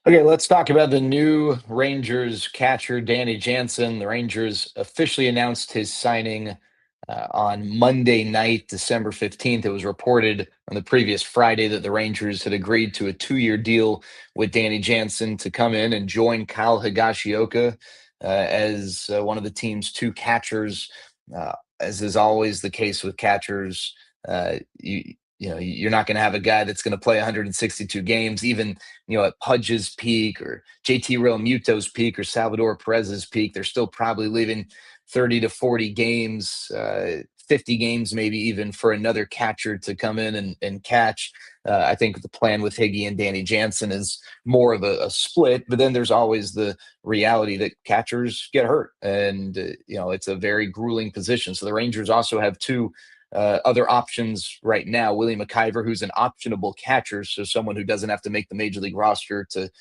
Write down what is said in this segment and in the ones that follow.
Okay, let's talk about the new Rangers catcher, Danny Jansen. The Rangers officially announced his signing on Monday night, December 15th. It was reported on the previous Friday that the Rangers had agreed to a 2-year deal with Danny Jansen to come in and join Kyle Higashioka as one of the team's two catchers. As is always the case with catchers, you're not going to have a guy that's going to play 162 games, even at Pudge's peak or JT Realmuto's peak or Salvador Perez's peak. They're still probably leaving 30 to 40 games, 50 games, maybe even for another catcher to come in and catch. I think the plan with Higgy and Danny Jansen is more of a split, but then there's always the reality that catchers get hurt, and it's a very grueling position. So the Rangers also have two other options right now. Willie McIver, who's an optionable catcher, so someone who doesn't have to make the major league roster to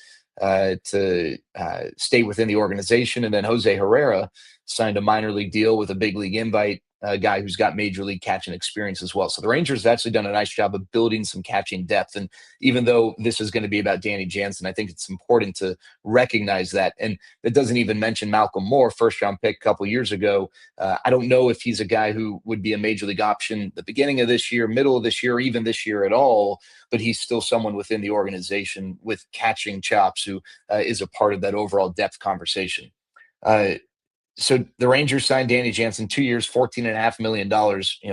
stay within the organization, and then Jose Herrera signed a minor league deal with a big league invite. A guy who's got major league catching experience as well. So the Rangers have actually done a nice job of building some catching depth. And even though this is going to be about Danny Jansen, I think it's important to recognize that. And it doesn't even mention Malcolm Moore, first round pick a couple years ago. I don't know if he's a guy who would be a major league option at the beginning of this year, middle of this year, or even this year at all, but he's still someone within the organization with catching chops who is a part of that overall depth conversation. Uh, so the Rangers signed Danny Jansen 2 years, $14.5 million.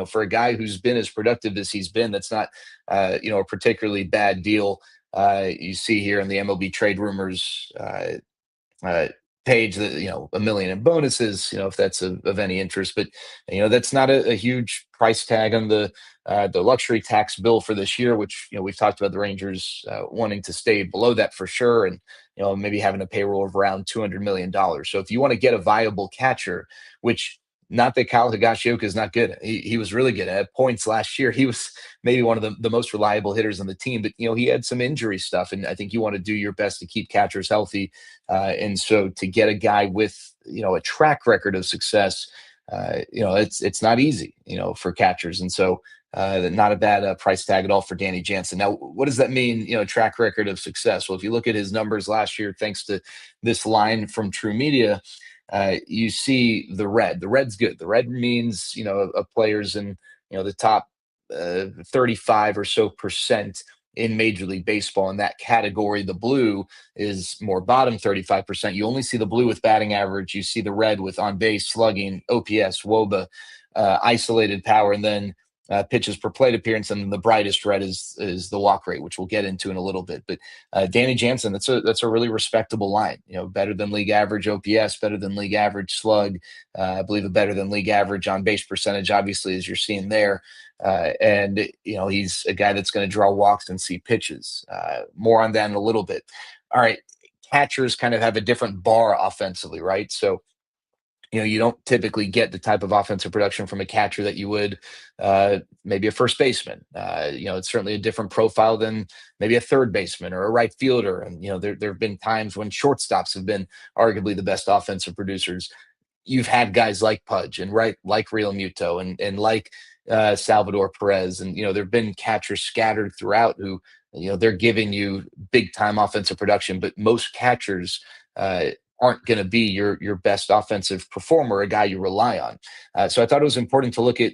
For a guy who's been as productive as he's been, that's not a particularly bad deal. You see here in the MLB trade rumors uh, page that $1 million in bonuses, if that's of any interest. But that's not a huge price tag on the luxury tax bill for this year, which we've talked about the Rangers wanting to stay below that for sure, and maybe having a payroll of around $200 million. So if you want to get a viable catcher, which not that Kyle Higashioka is not good. He was really good at points last year. He was maybe one of the most reliable hitters on the team, but he had some injury stuff, and I think you want to do your best to keep catchers healthy. And so to get a guy with a track record of success, it's not easy for catchers, and so not a bad price tag at all for Danny Jansen. Now, what does that mean? Track record of success. Well, if you look at his numbers last year, thanks to this line from True Media, you see the red. The red's good. The red means a player's in the top 35 or so percent in Major League Baseball in that category. The blue is more bottom 35%. You only see the blue with batting average. You see the red with on base, slugging, OPS, WOBA, isolated power, and then pitches per plate appearance, and the brightest red is the walk rate, which we'll get into in a little bit. But Danny Jansen, that's a really respectable line. Better than league average OPS, better than league average slug. I believe a better than league average on base percentage, obviously, as you're seeing there. And he's a guy that's going to draw walks and see pitches. More on that in a little bit. All right, catchers kind of have a different bar offensively, right? So you don't typically get the type of offensive production from a catcher that you would maybe a first baseman. It's certainly a different profile than maybe a third baseman or a right fielder. And there have been times when shortstops have been arguably the best offensive producers. You've had guys like Pudge and like Real Muto and like Salvador Perez, and there've been catchers scattered throughout who they're giving you big time offensive production, but most catchers aren't going to be your best offensive performer, a guy you rely on. So I thought it was important to look at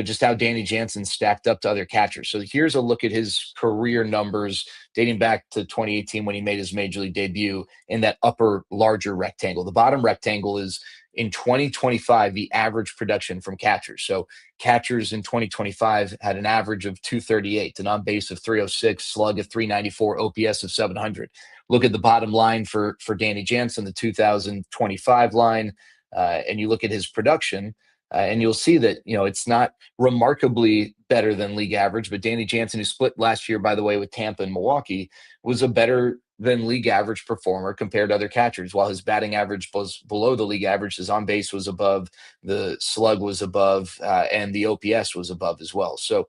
just how Danny Jansen stacked up to other catchers. So here's a look at his career numbers dating back to 2018 when he made his major league debut in that upper larger rectangle. The bottom rectangle is in 2025, the average production from catchers. So catchers in 2025 had an average of 238, an on base of 306, slug of 394, OPS of 700. Look at the bottom line for Danny Jansen, the 2025 line, and you look at his production, and you'll see that it's not remarkably better than league average. But Danny Jansen, who split last year, by the way, with Tampa and Milwaukee, was a better than league average performer compared to other catchers. While his batting average was below the league average, his on base was above, the slug was above, and the OPS was above as well. So,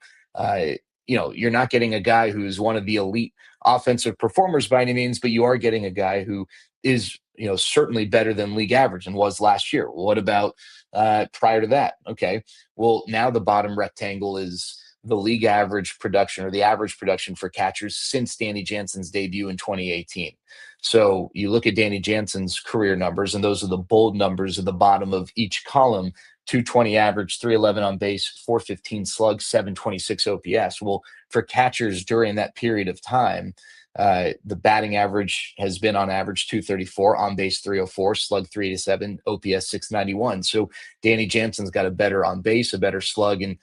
you're not getting a guy who's one of the elite offensive performers by any means, but you are getting a guy who is, certainly better than league average and was last year. What about prior to that? Okay, well, now the bottom rectangle is the league average production or the average production for catchers since Danny Jansen's debut in 2018. So you look at Danny Jansen's career numbers, and those are the bold numbers at the bottom of each column. 220 average, 311 on base, 415 slug, 726 OPS. Well, for catchers during that period of time, the batting average has been on average 234, on base 304, slug 387, OPS 691. So Danny Jansen's got a better on base, a better slug, and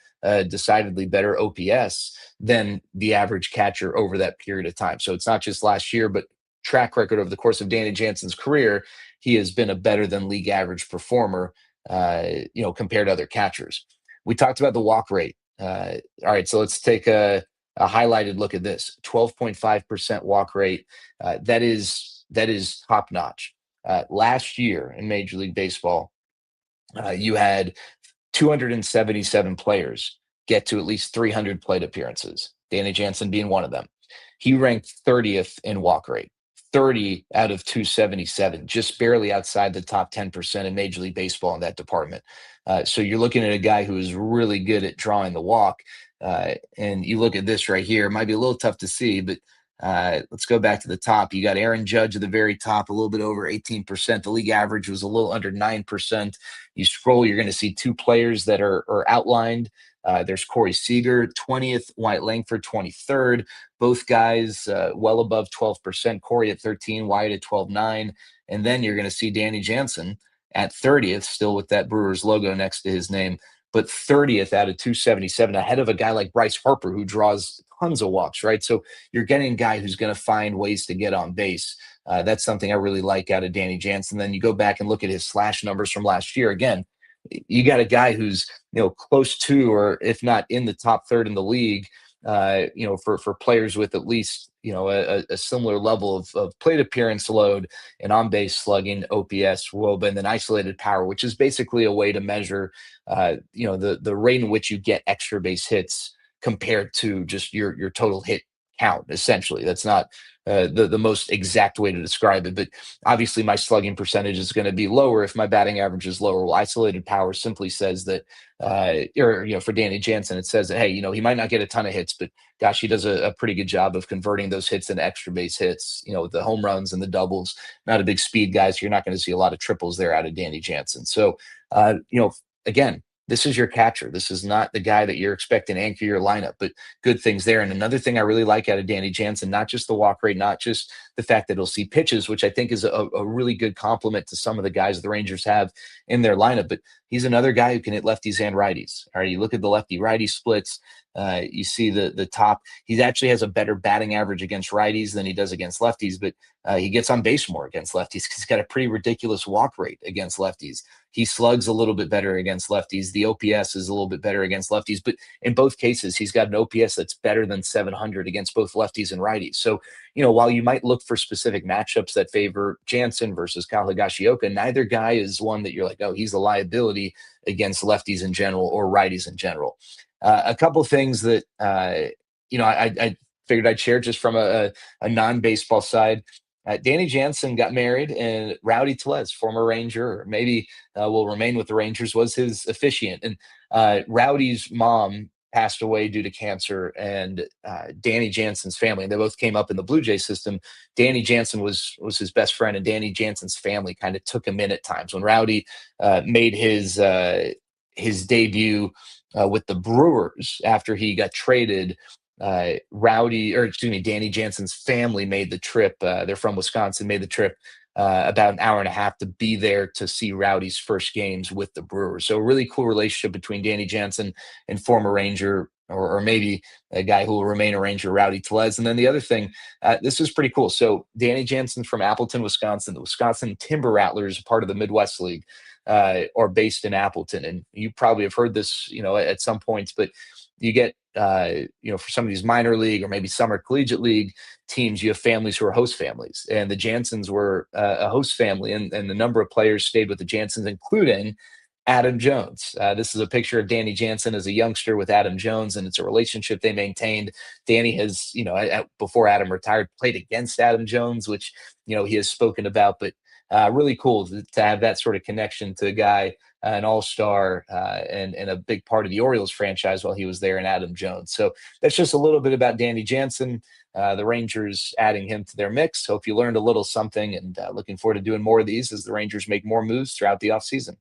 decidedly better OPS than the average catcher over that period of time. So it's not just last year, but track record over the course of Danny Jansen's career, he has been a better than league average performer, compared to other catchers. We talked about the walk rate. All right, so let's take a highlighted look at this: 12.5% walk rate. That is top notch. Last year in Major League Baseball, you had 277 players get to at least 300 plate appearances, Danny Jansen being one of them. He ranked 30th in walk rate, 30 out of 277, just barely outside the top 10% in Major League Baseball in that department. So you're looking at a guy who is really good at drawing the walk. And you look at this right here, it might be a little tough to see, but let's go back to the top. You got Aaron Judge at the very top, a little bit over 18%. The league average was a little under 9%. You scroll, you're going to see two players that are outlined. There's Corey Seager, 20th, Wyatt Langford, 23rd. Both guys well above 12%. Corey at 13, Wyatt at 12.9. And then you're going to see Danny Jansen at 30th, still with that Brewers logo next to his name, but 30th out of 277, ahead of a guy like Bryce Harper, who draws tons of walks, right? So you're getting a guy who's going to find ways to get on base. That's something I really like out of Danny Jansen. Then you go back and look at his slash numbers from last year. Again, you got a guy who's close to, or if not in the top third in the league. For players with at least a similar level of plate appearance load and on base slugging, OPS, WOBA, and then isolated power, which is basically a way to measure the rate in which you get extra base hits compared to just your total hit count. Essentially, that's not the most exact way to describe it, but obviously my slugging percentage is going to be lower if my batting average is lower. Well, isolated power simply says that, for Danny Jansen, it says that, hey, he might not get a ton of hits, but gosh, he does a pretty good job of converting those hits into extra base hits, the home runs and the doubles. Not a big speed guy, so you're not going to see a lot of triples there out of Danny Jansen. So, again, this is your catcher. This is not the guy that you're expecting to anchor your lineup, but good things there. And another thing I really like out of Danny Jansen, not just the walk rate, not just the fact that he'll see pitches, which I think is a really good compliment to some of the guys the Rangers have in their lineup, but he's another guy who can hit lefties and righties. All right, you look at the lefty-righty splits, you see the top. He actually has a better batting average against righties than he does against lefties, but he gets on base more against lefties because he's got a pretty ridiculous walk rate against lefties. He slugs a little bit better against lefties. The OPS is a little bit better against lefties, but in both cases, he's got an OPS that's better than 700 against both lefties and righties. So, while you might look for specific matchups that favor Jansen versus Kyle Higashioka, neither guy is one that you're like, oh, he's a liability against lefties in general or righties in general. A couple things that, I figured I'd share just from a non-baseball side. Danny Jansen got married, and Rowdy Tellez, former Ranger, or maybe will remain with the Rangers, was his officiant. And Rowdy's mom passed away due to cancer, and Danny Jansen's family, and they both came up in the Blue Jay system. Danny Jansen was his best friend, and Danny Jansen's family kind of took him in at times. When Rowdy made his debut with the Brewers after he got traded, Danny Jansen's family made the trip. They're from Wisconsin, made the trip about an hour and a half to be there to see Rowdy's first games with the Brewers. So a really cool relationship between Danny Jansen and former Ranger, or maybe a guy who will remain a Ranger, Rowdy Tellez. And then the other thing, this is pretty cool. So Danny Jansen's from Appleton, Wisconsin. The Wisconsin Timber Rattlers, part of the Midwest League, are based in Appleton. And you probably have heard this, at some points, but you get, for some of these minor league or maybe summer collegiate league teams, you have families who are host families. And the Jansens were a host family, and the number of players stayed with the Jansens, including Adam Jones. This is a picture of Danny Jansen as a youngster with Adam Jones, and it's a relationship they maintained. Danny has, before Adam retired, played against Adam Jones, which, he has spoken about, but really cool to have that sort of connection to a guy, an all-star, and a big part of the Orioles franchise while he was there, in Adam Jones. So that's just a little bit about Danny Jansen. the Rangers adding him to their mix. Hope you learned a little something, and looking forward to doing more of these as the Rangers make more moves throughout the offseason.